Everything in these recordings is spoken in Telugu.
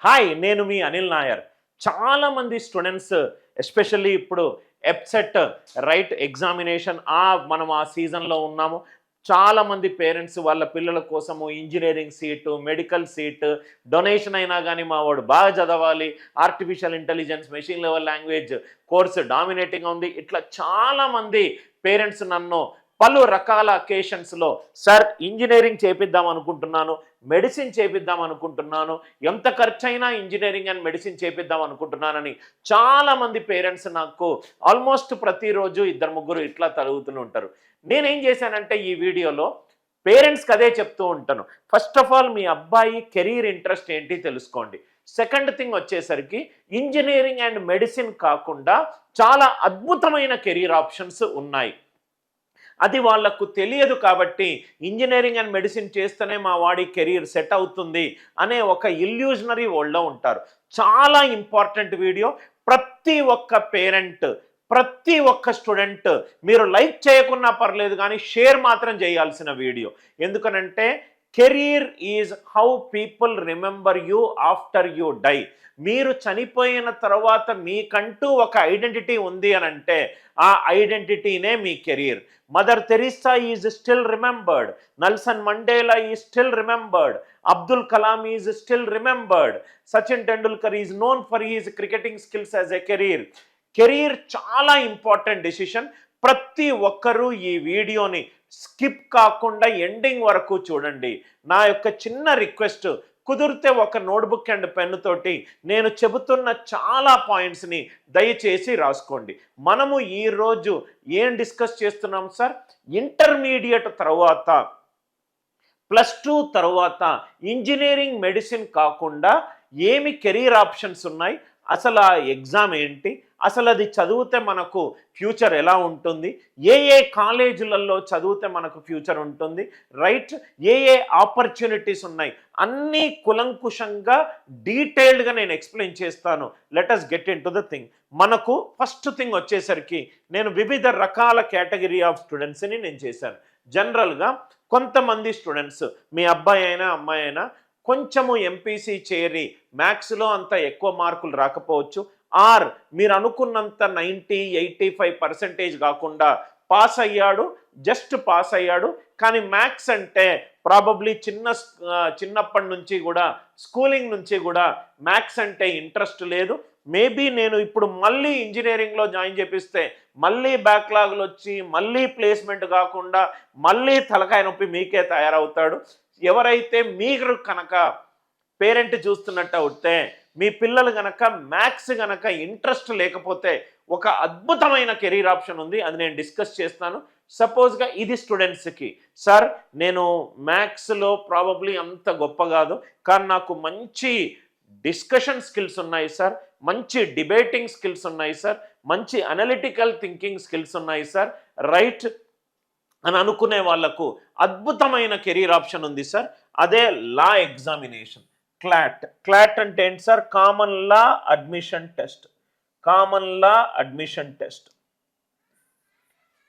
హాయ్, నేను మీ అనిల్ నాయర్. చాలామంది స్టూడెంట్స్ ఎస్పెషల్లీ ఇప్పుడు ఎప్సెట్ రైట్ ఎగ్జామినేషన్ మనం ఆ సీజన్లో ఉన్నాము. చాలామంది పేరెంట్స్ వాళ్ళ పిల్లల కోసము engineering seat, medical seat, donation అయినా కానీ మా వాడు బాగా చదవాలి, artificial intelligence, machine level language course డామినేటింగ్గా ఉంది. ఇట్లా చాలామంది పేరెంట్స్ నన్ను పలు రకాల అకేషన్స్లో సార్ ఇంజనీరింగ్ చేపిద్దాం అనుకుంటున్నాను, మెడిసిన్ చేపిద్దాం అనుకుంటున్నాను, ఎంత ఖర్చైనా ఇంజనీరింగ్ అండ్ మెడిసిన్ చేపిద్దాం అనుకుంటున్నానని చాలామంది పేరెంట్స్ నాకు ఆల్మోస్ట్ ప్రతిరోజు ఇద్దరు ముగ్గురు ఇట్లా తరుగుతూ ఉంటారు. నేనేం చేశానంటే ఈ వీడియోలో పేరెంట్స్కి అదే చెప్తూ ఉంటాను. ఫస్ట్ ఆఫ్ ఆల్ మీ అబ్బాయి కెరీర్ ఇంట్రెస్ట్ ఏంటి తెలుసుకోండి. సెకండ్ థింగ్ వచ్చేసరికి ఇంజనీరింగ్ అండ్ మెడిసిన్ కాకుండా చాలా అద్భుతమైన కెరీర్ ఆప్షన్స్ ఉన్నాయి. అది వాళ్లకు తెలియదు కాబట్టి ఇంజనీరింగ్ అండ్ మెడిసిన్ చేస్తేనే మా వాడి కెరీర్ సెట్ అవుతుంది అనే ఒక ఇల్యూజనరీ వరల్డ్లో ఉంటారు. చాలా ఇంపార్టెంట్ వీడియో. ప్రతి ఒక్క పేరెంట్, ప్రతి ఒక్క స్టూడెంట్ మీరు లైక్ చేయకున్నా పర్లేదు కానీ షేర్ మాత్రం చేయాల్సిన వీడియో. ఎందుకనంటే career is how people remember you after you die. మీరు చనిపోయిన తర్వాత మీకంటూ ఒక ఐడెంటిటీ ఉంది అని అంటే ఆ ఐడెంటిటీనే మీ career. Mother Teresa is still remembered, Nelson Mandela is still remembered, Abdul Kalam is still remembered, Sachin Tendulkar is known for his cricketing skills as a career. Career చాలా ఇంపార్టెంట్ డెసిషన్. ప్రతి ఒక్కరూ ఈ వీడియోని స్కిప్ కాకుండా ఎండింగ్ వరకు చూడండి. నా యొక్క చిన్న రిక్వెస్ట్, కుదిరితే ఒక నోట్బుక్ అండ్ పెన్ తోటి నేను చెబుతున్న చాలా పాయింట్స్ని దయచేసి రాసుకోండి. మనము ఈరోజు ఏం డిస్కస్ చేస్తున్నాం సార్? ఇంటర్మీడియట్ తర్వాత +2 తర్వాత ఇంజనీరింగ్ మెడిసిన్ కాకుండా ఏమి కెరీర్ ఆప్షన్స్ ఉన్నాయి, అసలు ఆ ఎగ్జామ్ ఏంటి, అసలు అది చదివితే మనకు ఫ్యూచర్ ఎలా ఉంటుంది, ఏ ఏ కాలేజీలలో చదివితే మనకు ఫ్యూచర్ ఉంటుంది, రైట్, ఏ ఏ ఆపర్చునిటీస్ ఉన్నాయి, అన్నీ కులంకుశంగా డీటెయిల్డ్గా నేను ఎక్స్ప్లెయిన్ చేస్తాను. Let us get in to the thing. మనకు ఫస్ట్ థింగ్ వచ్చేసరికి నేను వివిధ రకాల కేటగిరీ ఆఫ్ స్టూడెంట్స్ని నేను చేశాను. జనరల్గా కొంతమంది స్టూడెంట్స్, మీ అబ్బాయి అయినా అమ్మాయి అయినా కొంచెము ఎంపీసీ చేరి మ్యాథ్స్లో అంత ఎక్కువ మార్కులు రాకపోవచ్చు, ఆర్ మీరు అనుకున్నంత 90-85% కాకుండా పాస్ అయ్యాడు, జస్ట్ పాస్ అయ్యాడు, కానీ మ్యాథ్స్ అంటే ప్రాబబ్లీ చిన్నప్పటి నుంచి కూడా స్కూలింగ్ నుంచి కూడా మ్యాథ్స్ అంటే ఇంట్రెస్ట్ లేదు. మేబీ నేను ఇప్పుడు మళ్ళీ ఇంజనీరింగ్లో జాయిన్ చేపిస్తే మళ్ళీ బ్యాక్లాగులు వచ్చి మళ్ళీ ప్లేస్మెంట్ కాకుండా మళ్ళీ తలకాయ నొప్పి మీకే తయారవుతాడు. ఎవరైతే మీరు కనుక పేరెంట్ చూస్తున్నట్టు అవుతే మీ పిల్లలు కనుక మ్యాథ్స్ కనుక ఇంట్రెస్ట్ లేకపోతే ఒక అద్భుతమైన కెరీర్ ఆప్షన్ ఉంది, అది నేను డిస్కస్ చేస్తాను. సపోజ్గా ఇది స్టూడెంట్స్కి, సార్ నేను మ్యాథ్స్లో ప్రాబబ్లీ అంత గొప్ప కాదు కానీ నాకు మంచి డిస్కషన్ స్కిల్స్ ఉన్నాయి సార్, మంచి డిబేటింగ్ స్కిల్స్ ఉన్నాయి సార్, మంచి అనలిటికల్ థింకింగ్ స్కిల్స్ ఉన్నాయి సార్, రైట్ అని అనుకునే వాళ్లకు అద్భుతమైన కెరీర్ ఆప్షన్ ఉంది సార్. అదే లా ఎగ్జామినేషన్, క్లాట్. క్లాట్ అంటే ఏంటి sir? Common law admission test. Common law admission test,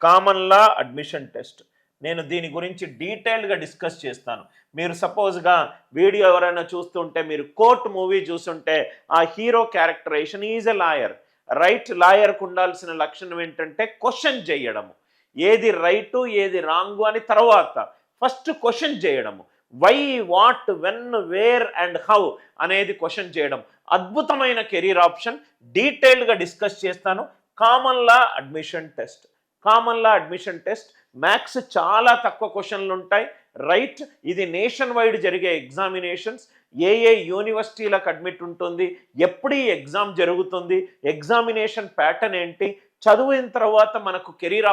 common law admission test. నేను దీని గురించి డీటెయిల్డ్గా డిస్కస్ చేస్తాను. మీరు సపోజ్గా వీడియో ఎవరైనా చూస్తుంటే మీరు కోర్ట్ మూవీ చూస్తుంటే ఆ hero characterization is a lawyer, right. లాయర్కు ఉండాల్సిన లక్షణం ఏంటంటే క్వశ్చన్ చేయడము, ఏది రైటు ఏది రాంగు అని తర్వాత ఫస్ట్ క్వశ్చన్ చేయడము, why, what, when, where and how అనేది క్వశ్చన్ చేయడం. అద్భుతమైన కెరీర్ ఆప్షన్, డీటెయిల్డ్గా డిస్కస్ చేస్తాను. Common law admission test. Common law admission test maths చాలా తక్కువ క్వశ్చన్లు ఉంటాయి, రైట్. ఇది నేషన్ వైడ్ జరిగే ఎగ్జామినేషన్స్. ఏ ఏ యూనివర్సిటీలకు అడ్మిట్ ఉంటుంది, ఎప్పుడు ఈ ఎగ్జామ్ జరుగుతుంది, ఎగ్జామినేషన్ ప్యాటర్న్ ఏంటి, చదివిన తర్వాత మనకు కెరీర్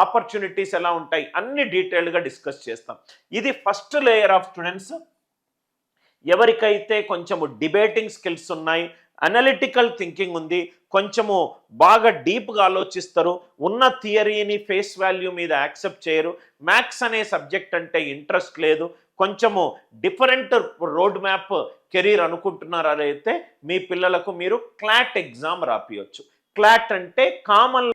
ఆపర్చునిటీస్ ఎలా ఉంటాయి, అన్ని డీటెయిల్డ్గా డిస్కస్ చేస్తాం. ఇది ఫస్ట్ లేయర్ ఆఫ్ స్టూడెంట్స్. ఎవరికైతే కొంచెము డిబేటింగ్ స్కిల్స్ ఉన్నాయి, అనలిటికల్ థింకింగ్ ఉంది, కొంచెము బాగా డీప్గా ఆలోచిస్తారు, ఉన్న థియరీని ఫేస్ వాల్యూ మీద యాక్సెప్ట్ చేయరు, మ్యాథ్స్ అనే సబ్జెక్ట్ అంటే ఇంట్రెస్ట్ లేదు, కొంచెము డిఫరెంట్ రోడ్ మ్యాప్ కెరీర్ అనుకుంటున్నారైతే మీ పిల్లలకు మీరు క్లాట్ ఎగ్జామ్ రాపియొచ్చు. క్లాట్ అంటే కామన్